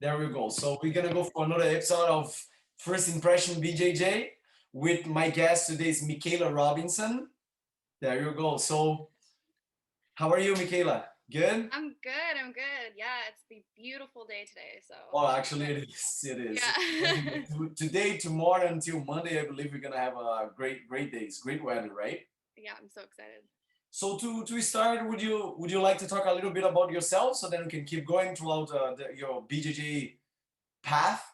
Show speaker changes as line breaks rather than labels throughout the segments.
There we go. So we're gonna go for another episode of First Impression BJJ with my guest today is Mikayla Robinson. There you go. So how are you, Mikayla? Good?
I'm good. I'm good. Yeah, it's the beautiful day today, so
Well,
I'm
actually,
ready.
it is. It is. It's gonna be
Yeah.
good. Today, tomorrow, until Monday, I believe we're gonna have a great days, great weather, right?
Yeah, I'm so excited.
So to start, would you like to talk a little bit about yourself so then we can keep going throughout your BJJ path?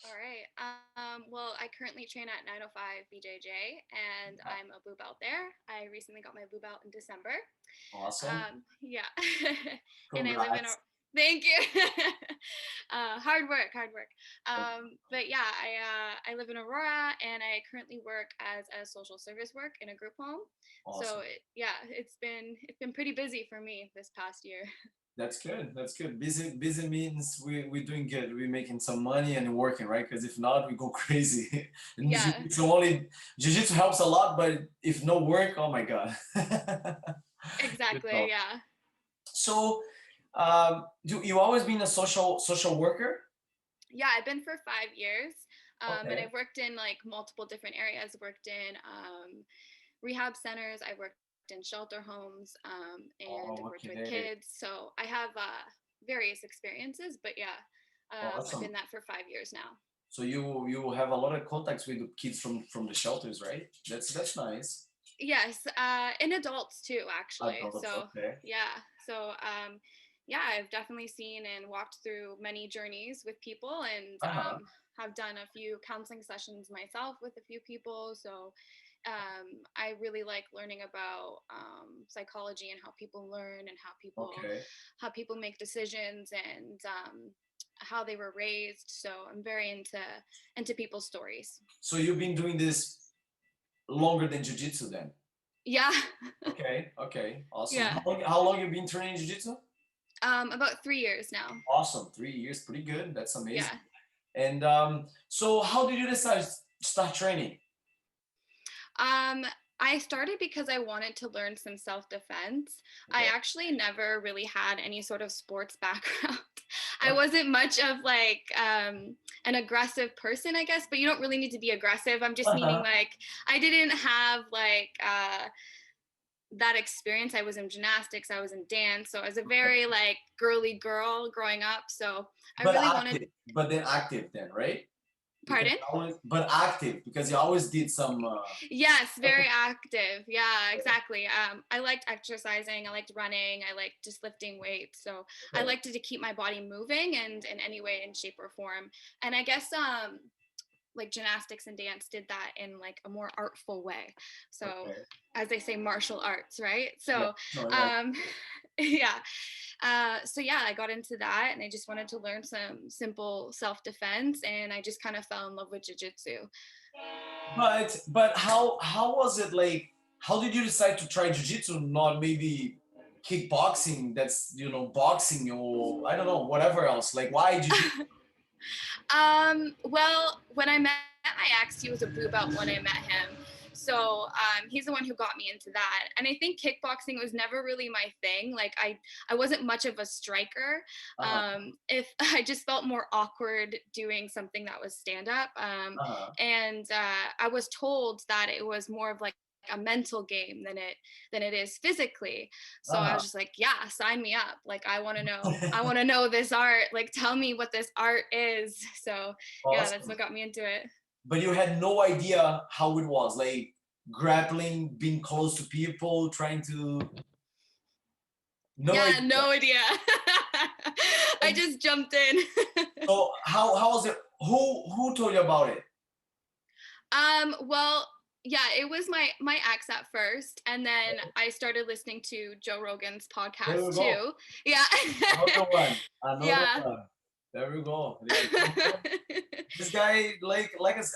All right. Well, I currently train at 905 BJJ, and I'm a blue belt there. I recently got my blue belt in December.
Awesome.
Yeah. And I live in a
Congrats.
thank you. Hard work, hard work. But yeah, I live in Aurora, and I currently work as a social service work in a group home. So
Awesome.
yeah, it's been pretty busy for me this past year.
That's good. That's good. Busy means we're doing good. We're making some money and working, right? Because if not, we go crazy. And
Yeah,
jiu-jitsu helps a lot, but if no work, oh my God. Good
exactly.
talk.
Yeah.
So, you always been a social worker?
Yeah, I've been for 5 years. And
Okay.
I've worked in like multiple different areas. Worked in rehab centers. I worked in shelter homes, and I've
Oh,
worked with
okay.
kids. So I have various experiences. But yeah, I've been
Awesome.
that for 5 years now.
So you have a lot of contacts with the kids from the shelters, right? That's nice.
Yes, and adults too, actually.
Adults,
So
okay.
yeah, so yeah, I've definitely seen and walked through many journeys with people, and
Uh-huh.
have done a few counseling sessions myself with a few people. So I really like learning about psychology and how people learn and
Okay.
how people make decisions and how they were raised. So I'm very into people's stories.
So you've been doing this longer than jiu-jitsu then?
Yeah,
Okay, okay, awesome.
yeah.
How long you been training jiu-jitsu?
About 3 years now.
Awesome, 3 years, pretty good. That's amazing.
Yeah.
And so how did you decide to start training?
Um, I started because I wanted to learn some self-defense. I
Okay.
actually never really had any sort of sports background. I
Okay.
wasn't much of like an aggressive person, I guess, but you don't really need to be aggressive. I'm just meaning
Uh-huh.
like I didn't have like that experience. I was in gymnastics, I was in dance, so I was a very like girly girl growing up. So I
But
really wanted,
active, but then active then, right? Because
pardon?
you always, but active because you always did some.
Yes,
Okay.
very active. Yeah, exactly. I liked exercising. I liked running. I liked just lifting weights. So I
Okay.
liked to keep my body moving and in any way, in shape or form. And I guess like gymnastics and dance did that in like a more artful way. So
Okay.
as they say, martial arts, right?
Yeah.
So
No, yeah.
um, yeah. So yeah, I got into that and I just wanted to learn some simple self-defense and I just kind of fell in love with jiu-jitsu.
But how was it like? How did you decide to try jiu-jitsu, not maybe kickboxing? That's boxing or I don't know whatever else. Like why jiu-jitsu?
Well, when I met my ex, he was a blue belt when I met him. So he's the one who got me into that. And I think kickboxing was never really my thing. Like I wasn't much of a striker.
Uh-huh.
If I just felt more awkward doing something that was stand up.
Uh-huh.
And I was told that it was more of like a mental game than it is physically. So I
Uh-huh.
was just like, yeah, sign me up. Like I want to know this art. Like tell me what this art is. So yeah, that's
Awesome.
what got me into it.
But you had no idea how it was, like grappling, being close to people, trying to no
Yeah,
idea.
no idea. I
And
just jumped in.
so how was it? Who told you about it?
Well, yeah, it was my ex at first, and then I started listening to Joe Rogan's
There
podcast
we go.
too. Yeah.
Another one. Another
Yeah.
one. There we go. Yeah, this guy,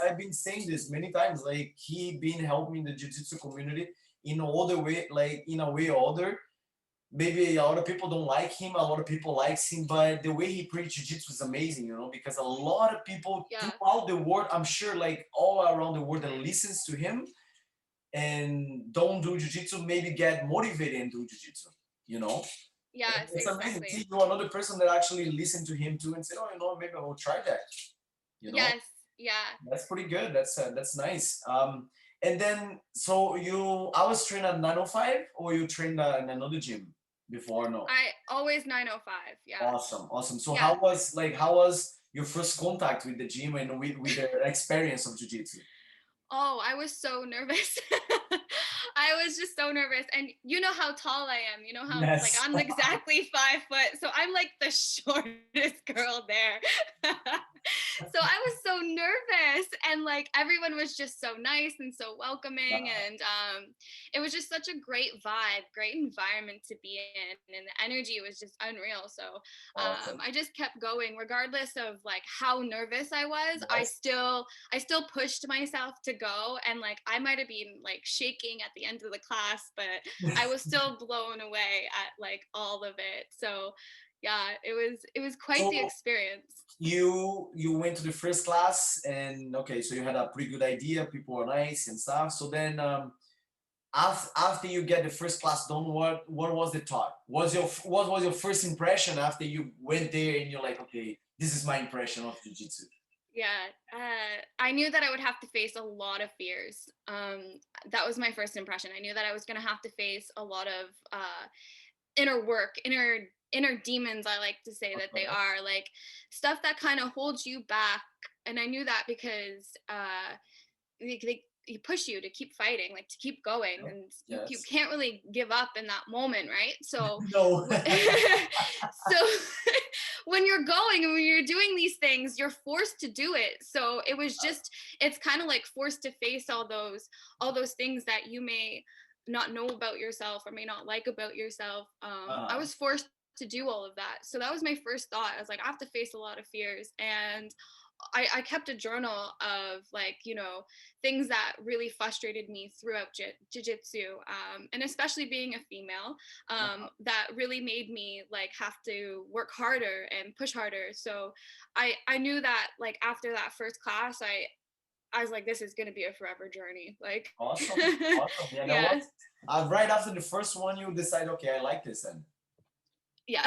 I've been saying this many times, like he been helping the jiu-jitsu community in other way, like in a way or other. Maybe a lot of people don't like him, a lot of people likes him, but the way he preached jiu-jitsu is amazing, because a lot of people
Yeah.
throughout the world, I'm sure like all around the world that listens to him and don't do jiu-jitsu maybe get motivated and do jiu-jitsu, you know?
Yes,
It's amazing.
exactly.
See, you're another person that actually listened to him too and said, "Oh, maybe I will try that." You know,
Yes, yeah.
that's pretty good. That's nice. And then so I was trained at 905, or you trained in another gym before? No.
I always 905. Yeah.
Awesome, awesome. So
Yeah.
how was your first contact with the gym and with the experience of jiu-jitsu?
Oh, I was so nervous. I was just so nervous. And you know how tall I am. You know how, like,
Yes.
I'm exactly 5 foot. So I'm like the shortest girl there. So I was so nervous. And like everyone was just so nice and so welcoming.
Wow,
And it was just such a great vibe, great environment to be in. And the energy was just unreal. So
awesome.
I just kept going, regardless of like how nervous I was.
Yes.
I still pushed myself to go, and like I might have been like shaking at the end of the class, but I was still blown away at like all of it. So yeah, it was quite the
So
experience.
you went to the first class, and okay, so you had a pretty good idea. People were nice and stuff. So then after you get the first class done, what was the thought? What was your first impression after you went there and you're like, okay, this is my impression of jiu-jitsu?
Yeah, I knew that I would have to face a lot of fears. That was my first impression. I knew that I was going to have to face a lot of inner work, inner demons. I like to say that they
Okay.
are like stuff that kind of holds you back. And I knew that because they push you to keep fighting, like to keep going, and you
Yes.
can't really give up in that moment, right? So
No.
so when you're going and when you're doing these things, you're forced to do it. So it was just, it's kind of like forced to face all those things that you may not know about yourself or may not like about yourself. I
uh,
was forced to do all of that. So that was my first thought. I was like, I have to face a lot of fears. And I kept a journal of like, things that really frustrated me throughout jiu-jitsu, and especially being a female, that really made me like have to work harder and push harder. So I knew that like after that first class, I was like, this is going to be a forever journey. Like,
awesome. Awesome. Yeah, that
yeah,
was right after the first one, you decide, okay, I like this, and
yeah,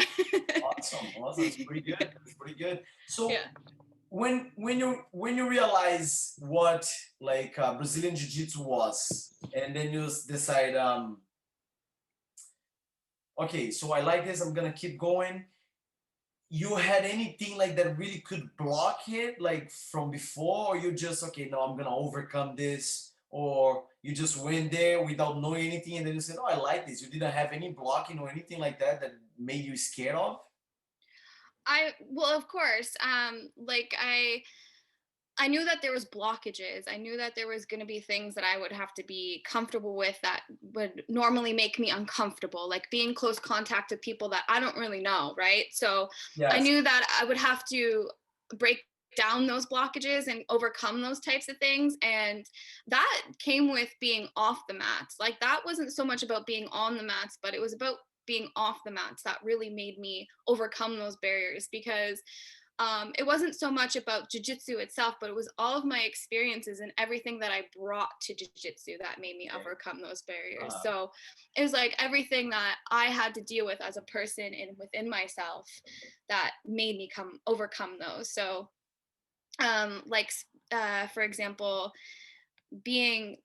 awesome. Awesome. It's pretty good. It's pretty good. So
yeah.
when you realize what like Brazilian Jiu-Jitsu was, and then you decide, okay, so I like this, I'm gonna keep going. You had anything like that really could block it, like from before, or you just, okay, no, I'm gonna overcome this, or you just went there without knowing anything and then you said, oh, I like this. You didn't have any blocking or anything like that that made you scared of?
Well, of course, like I knew that there was blockages. I knew that there was going to be things that I would have to be comfortable with that would normally make me uncomfortable, like being close contact with people that I don't really know, right? So I
Yes.
knew that I would have to break down those blockages and overcome those types of things. And that came with being off the mats. Like that wasn't so much about being on the mats, but it was about being off the mats that really made me overcome those barriers. Because it wasn't so much about jujitsu itself, but it was all of my experiences and everything that I brought to jujitsu that made me
Okay.
overcome those barriers.
uh,
So it was like everything that I had to deal with as a person and within myself that made me overcome those. So, like, for example, being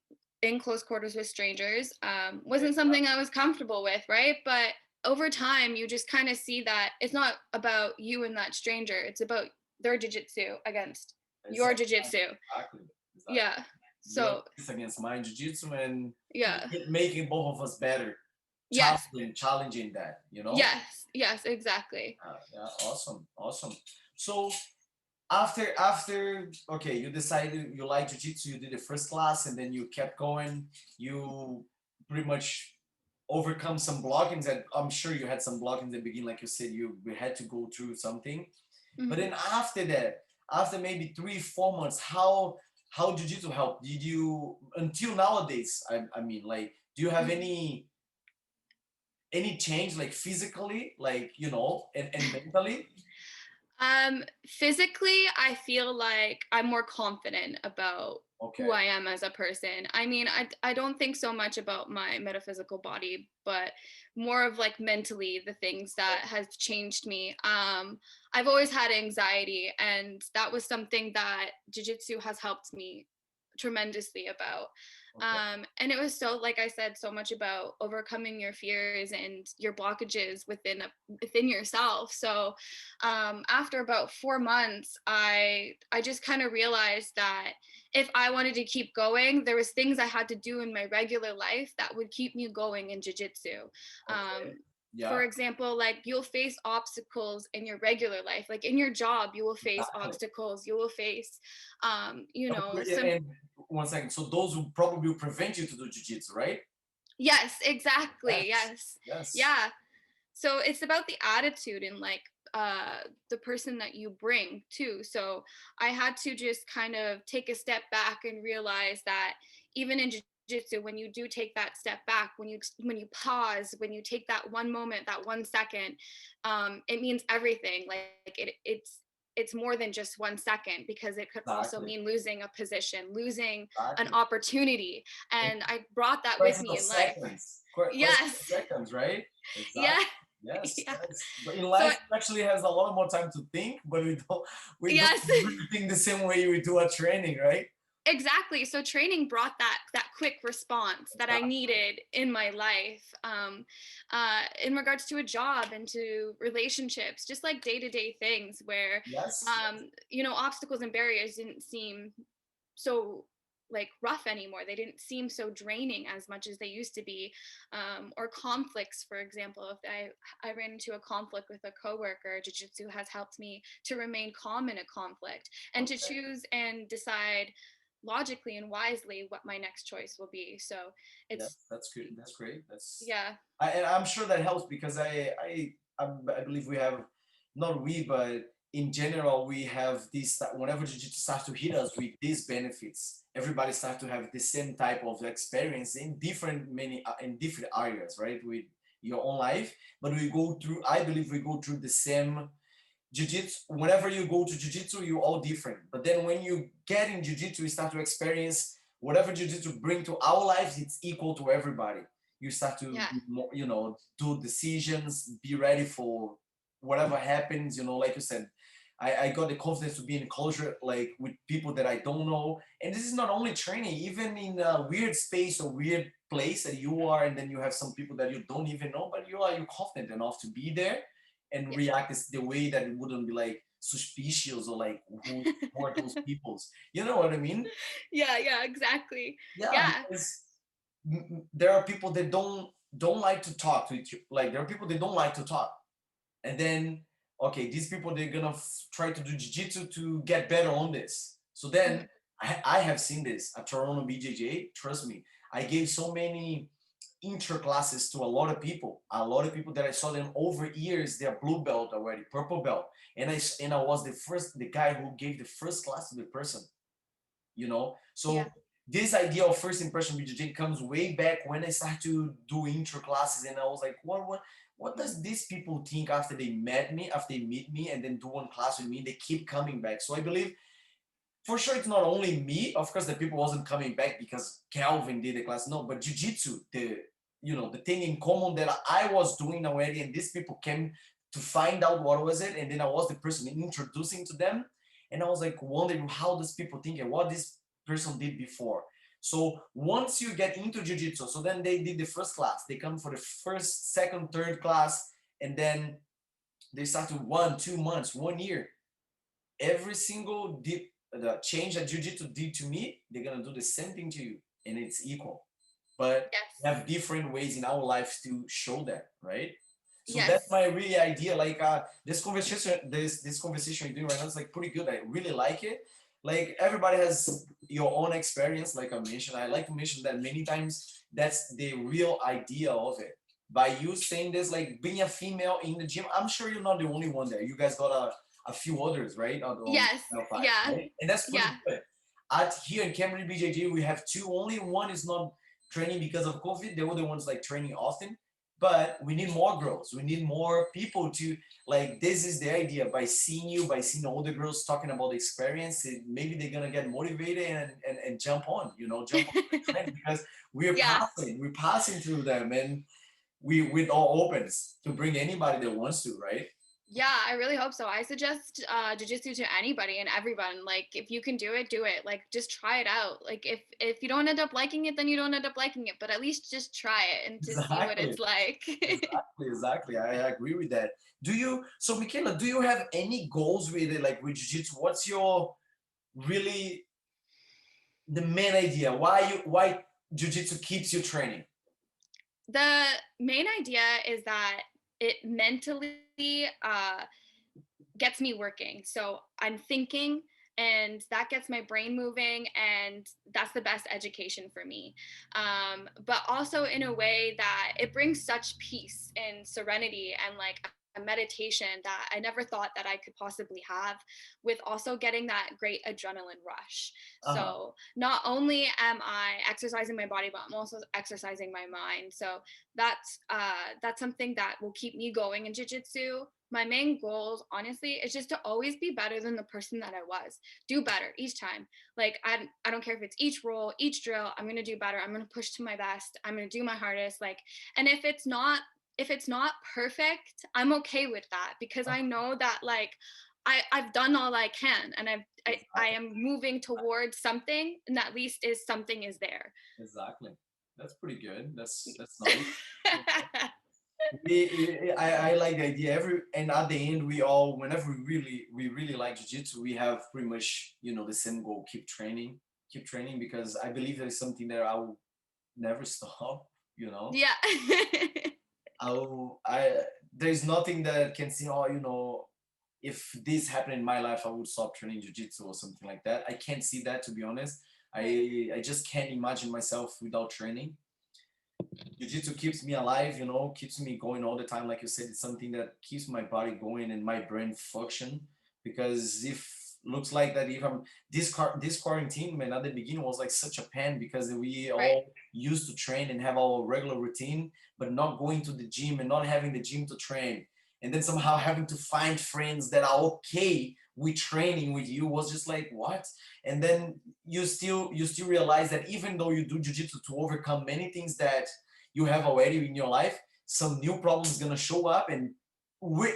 in close quarters with strangers
okay.
wasn't something I was comfortable with, right? But over time, you just kind of see that it's not about you and that stranger. It's about their jujitsu against your
Exactly.
jujitsu.
Exactly. Exactly.
Yeah.
Your
So
this against my jiu-jitsu, and
yeah.
making both of us better,
Yes.
challenging that, you know.
Yes. Yes. Exactly.
Yeah, awesome, awesome. So after okay, you decided you like jiu-jitsu, you did the first class, and then you kept going. You pretty much overcome some blockings, and I'm sure you had some blockings in the beginning, like you said, you had to go through something. But
Hmm.
then after that, after maybe 3 4 months, how jiu-jitsu helped? Did you, until nowadays, I mean, like, do you have
Hmm.
any change, like physically, like, and mentally?
Physically, I feel like I'm more confident about
Okay.
who I am as a person. I mean, I don't think so much about my metaphysical body, but more of like mentally the things that has changed me. I've always had anxiety, and that was something that jiu-jitsu has helped me tremendously about.
Okay.
And it was so, like I said, so much about overcoming your fears and your blockages within yourself. So after about 4 months, I just kind of realized that if I wanted to keep going, there was things I had to do in my regular life that would keep me going in jiu-jitsu.
Okay.
For
Yeah.
example, like you'll face obstacles in your regular life, like in your job, you will face
Exactly.
obstacles, you will face,
And,
some.
and 1 second. So those will probably prevent you to do jiu-jitsu, right?
Yes, exactly.
Yes.
Yes.
Yes.
Yeah. So it's about the attitude and like the person that you bring too. So I had to just kind of take a step back and realize that even in jiu-jitsu, when you do take that step back, when you pause, when you take that one moment, that 1 second, it means everything. Like it's more than just 1 second, because it could also
Exactly.
mean losing a position, losing an
Exactly.
opportunity.
In
And I brought that with
crisis
me
of
in life.
seconds. Crisis of
Yes.
seconds, right?
Yeah.
Exactly. Yes.
Yeah.
Yes. But in
So
life, we actually has a lot more time to think, but we don't
yes.
really think the same way we do at training, right?
Exactly. So training brought that quick response that I
Exactly.
needed in my life, in regards to a job and to relationships, just like day-to-day things where,
Yes.
obstacles and barriers didn't seem so like rough anymore. They didn't seem so draining as much as they used to be. Or conflicts, for example, if I ran into a conflict with a coworker, jiu-jitsu has helped me to remain calm in a conflict and to
Okay.
choose and decide logically and wisely what my next choice will be. So
Yes,
it's,
that's good. That's great.
yeah.
And I'm sure that helps because I believe we have, not we, but in general we have this. Whenever jiu-jitsu starts to hit us with these benefits, everybody starts to have the same type of experience in different areas, right? With your own life, but we go through. I believe we go through the same jiu-jitsu. Whenever you go to jiu-jitsu, you're all different, but then when you get in jiu-jitsu, you start to experience whatever jiu-jitsu bring to our lives. It's equal to everybody. You start to
Yeah.
be more, do decisions, be ready for whatever happens, like you said. I got the confidence to be in closure, like with people that I don't know. And this is not only training, even in a weird space or weird place that you are, and then you have some people that you don't even know, but you're confident enough to be there and
Yeah.
react is the way that it wouldn't be like suspicious or like who are those peoples. You know what I mean?
Yeah, yeah, exactly.
Yeah,
Yeah.
because there are people that don't like to talk to you. Like there are people that don't like to talk, and then okay, these people they're gonna try to do jiu-jitsu to get better on this. So then
Mhm.
I have seen this at Toronto BJJ. Trust me, I gave so many intro classes to a lot of people that I saw them over years. They're blue belt already, purple belt, and I was the guy who gave the first class to the person.
Yeah.
So this idea of first impression BJJ comes way back when I started to do intro classes, and I was like, what does these people think after they met me, after they meet me, and then do one class with me? They keep coming back. So I believe for sure it's not only me. Of course, the people wasn't coming back because Calvin did the class. No, but jiu-jitsu, the thing in common that I was doing already, and these people came to find out what was it, and then I was the person introducing to them, and I was like wondering how these people think and what this person did before. So once you get into jiu-jitsu, so then they did the first class, they come for the first, second, third class, and then they start to 1, 2 months, 1 year, every single the change that jiu-jitsu did to me, they're gonna do the same thing to you, and it's equal. But we
Yes.
have different ways in our lives to show that, right? So that's
Yes.
my really idea. Like this conversation you're doing right now is like pretty good. I really like it. Like everybody has your own experience, like I mentioned. I like to mention that many times. That's the real idea of it. By you saying this, like being a female in the gym, I'm sure you're not the only one there. You guys got a few others, right? On
Yes.
Channel 5,
Yeah.
right? And that's pretty
Yeah.
good. At here in Cameron BJJ, we have two. Only one is not training because of COVID. The other one's like training often. but we need more girls. We need more people to like. This is the idea. By seeing you, by seeing all the girls talking about the experience, maybe they're gonna get motivated and jump on. You know, jump on the trend because
Yeah.
we're passing through them, and we with all opens to bring anybody that wants to, right?
Yeah, I really hope so. I suggest jujitsu to anybody and everyone. Like, if you can do it, do it. Like, just try it out. Like, if you don't end up liking it, then you don't end up liking it. But at least just try it and to see what
Exactly.
it's like.
Exactly. I agree with that. Do you, so Mikayla, do you have any goals with it, like with jiu-jitsu? What's your really the main idea? Why jiu-jitsu keeps you training?
The main idea is that it mentally gets me working. So I'm thinking, and that gets my brain moving, and that's the best education for me. But also in a way that it brings such peace and serenity and like a meditation that I never thought that I could possibly have, with also getting that great adrenaline rush.
Uh-huh.
So not only am I exercising my body, but I'm also exercising my mind. So that's something that will keep me going in jiu-jitsu. My main goals, honestly, is just to always be better than the person that I was. Do better each time. Like, I don't care if it's each roll, each drill, I'm gonna do better. I'm gonna push to my best. I'm gonna do my hardest. Like, and if it's not perfect, I'm okay with that, because I know that like I've done all I can, and I
Exactly.
am moving towards something, and at least is something is there.
Exactly. That's pretty good. That's nice. I like the idea. And at the end, we all, whenever we really like jiu-jitsu, we have pretty much, you know, the same goal: keep training, because I believe that is something that I will never stop. You know,
Yeah.
I there's nothing that can say, oh, you know, if this happened in my life, I would stop training jiu-jitsu or something like that. I can't see that, to be honest.
Right.
I just can't imagine myself without training. Jiu-jitsu keeps me alive, you know, keeps me going all the time. Like you said, it's something that keeps my body going and my brain function. Because if looks like that, if I'm this quarantine, man, at the beginning was like such a pain, because we
Right.
all used to train and have our regular routine, but not going to the gym and not having the gym to train, and then somehow having to find friends that are okay with training with you was just like what. And then you still realize that even though you do jiu-jitsu to overcome many things that you have already in your life, some new problems gonna show up, and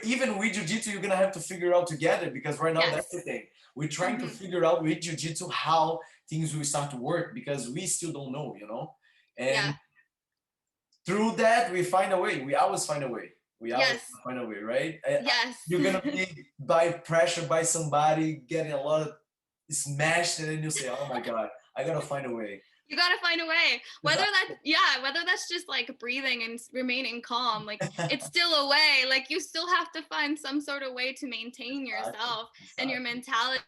even with jiu-jitsu you're gonna have to figure out together, because right now that's the
Yes.
thing. We're trying to
Hmm.
figure out with jiu-jitsu how things will start to work, because we still don't know, you know.
Yeah.
And through that we find a way. We always find a way. We always
Yes.
find a way, right?
Yes.
You're gonna be by pressure by somebody getting a lot of smashed, and then you say, oh my god, I gotta find a way.
You got to find a way, whether that's just like breathing and remaining calm, like it's still a way. Like, you still have to find some sort of way to maintain
Exactly.
yourself and your
Exactly.
mentality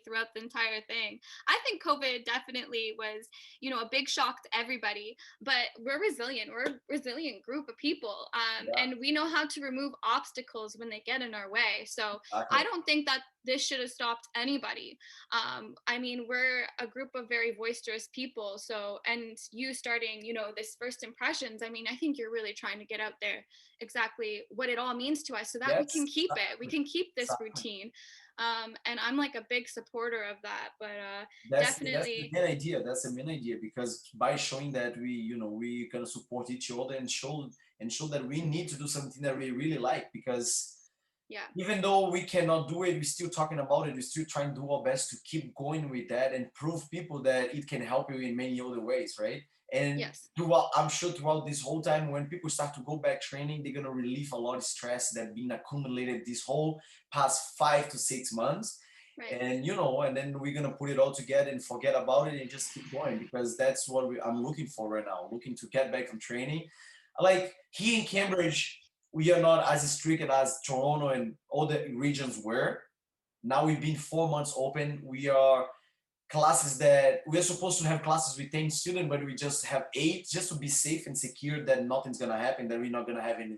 throughout the entire thing. I think COVID definitely was, a big shock to everybody, but we're resilient. We're a resilient group of people,
Yeah,
and we know how to remove obstacles when they get in our way. So I
exactly.
don't think that this should have stopped anybody. I mean, we're a group of very boisterous people. So, and you starting, this first impressions, I mean, I think you're really trying to get out there exactly what it all means to us so that we can
Yes,
keep it. We
exactly.
can keep this
Exactly.
routine. And I'm like a big supporter of that. But
That's the
definitely,
main idea. That's the main idea, because by showing that we, you know, we can support each other, and show that we need to do something that we really like, because
yeah,
even though we cannot do it, we're still talking about it. We're still trying to do our best to keep going with that and prove people that it can help you in many other ways, right? And
yes,
throughout, I'm sure throughout this whole time, when people start to go back training, they're gonna relieve a lot of stress that been accumulated this whole past 5 to 6 months.
right,
And you know, and then we're gonna put it all together and forget about it and just keep going, because that's what I'm looking for right now. Looking to get back from training. Like here in
yeah,
Cambridge, we are not as strict as Toronto and other regions were. Now we've been 4 months open. We are classes that we are supposed to have classes with 10 students, but we just have 8, just to be safe and secure that nothing's gonna happen, that we're not gonna have any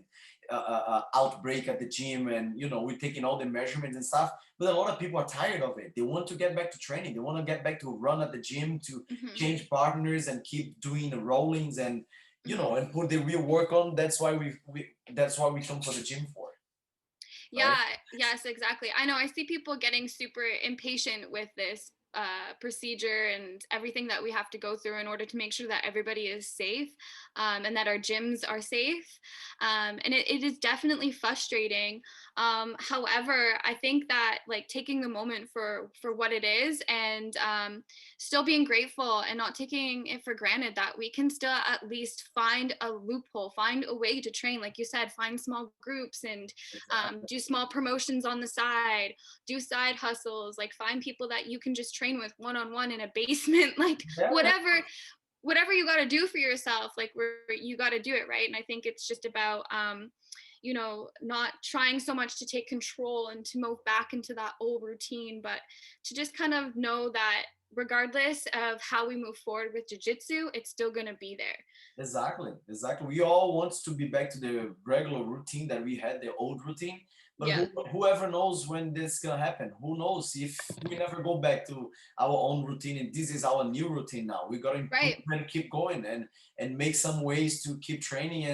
outbreak at the gym, and you know we're taking all the measurements and stuff. But a lot of people are tired of it. They want to get back to training. They want to get back to run at the gym, to
hmm,
change partners and keep doing the rollings, and you know, and put the real work on. That's why that's why we come for the gym for, right?
Yeah, yes, exactly. I know I see people getting super impatient with this procedure and everything that we have to go through in order to make sure that everybody is safe, and that our gyms are safe. And it is definitely frustrating. However, I think that like taking the moment for what it is, and still being grateful and not taking it for granted that we can still at least find a loophole, find a way to train, like you said, find small groups and
Exactly.
do small promotions on the side, do side hustles, like find people that you can just train with one on one in a basement, like
Yeah,
whatever you got to do for yourself, like where you got to do it right. And I think it's just about not trying so much to take control and to move back into that old routine, but to just kind of know that regardless of how we move forward with jiu-jitsu, it's still going to be there.
exactly, exactly. We all want to be back to the regular routine that we had, the old routine. But
Yeah.
whoever knows when this gonna happen? Who knows if we never go back to our own routine and this is our new routine now? We gotta improve
Right.
and keep going and make some ways to keep training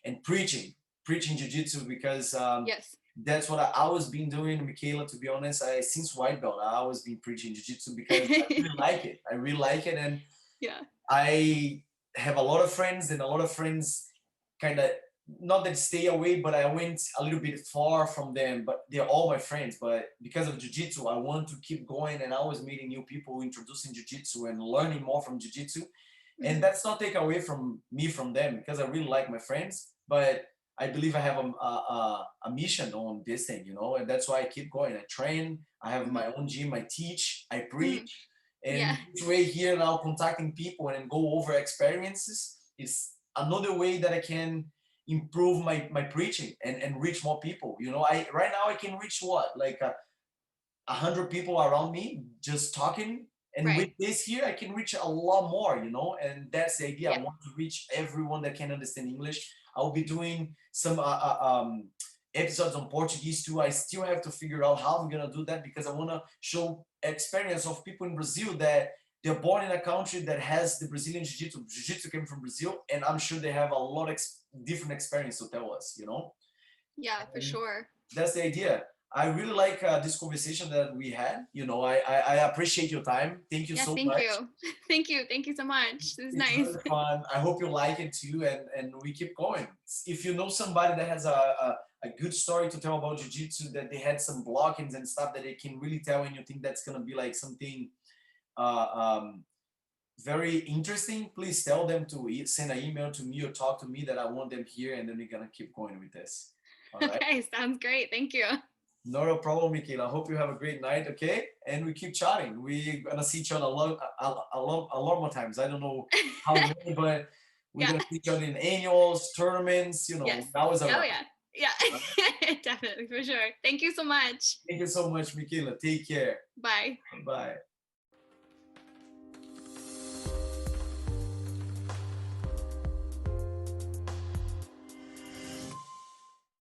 and preaching jiu-jitsu because
Yes.
that's what I always been doing, Mikayla. To be honest, I since white belt I always been preaching jiu-jitsu because I really like it. I really like it, and
Yeah.
I have a lot of friends, and a lot of friends kind of not that stay away, but I went a little bit far from them. But they're all my friends. But because of jiu-jitsu, I want to keep going and always meeting new people, introducing jiu-jitsu and learning more from jiu-jitsu. And
Hmm.
that's not take away from me from them because I really like my friends. But I believe I have a mission on this thing, you know, and that's why I keep going. I train. I have
Hmm.
my own gym. I teach. I
Hmm.
preach. And
Yeah.
this way here now contacting people and go over experiences is another way that I can improve my preaching and reach more people. You know, I right now I can reach what like 100 people around me just talking, and with
Right.
this here I can reach a lot more, you know, and that's the idea. I
Yeah.
want to reach everyone that can understand English. I'll be doing some episodes on Portuguese too. I still have to figure out how I'm gonna do that because I want to show experience of people in Brazil that they're born in a country that has the Brazilian jiu-jitsu. Jiu-jitsu came from Brazil, and I'm sure they have a lot of different experience to tell us, you know.
Yeah, for
And
sure.
that's the idea. I really like this conversation that we had. You know, I appreciate your time. Thank you
Yeah,
so
thank
much.
you. Thank you. Thank you so much. This is
It's
nice.
really fun. I hope you like it too, and we keep going. If you know somebody that has a good story to tell about jiu-jitsu, that they had some blockings and stuff that they can really tell, and you think that's gonna be like something uh, um, very interesting, please tell them to send an email to me or talk to me that I want them here, and then we're gonna keep going with this. All right.
Okay, sounds great. Thank you.
Not a problem, Mikayla. I hope you have a great night, okay? And we keep chatting. We're gonna see each other a lot more times. I don't know how many, but we're
Yeah.
gonna see each other in annuals, tournaments, you
Yes.
know, always
Oh
around.
yeah. Yeah. Definitely, for sure. Thank you so much.
Thank you so much, Mikayla. Take care.
Bye.
Bye.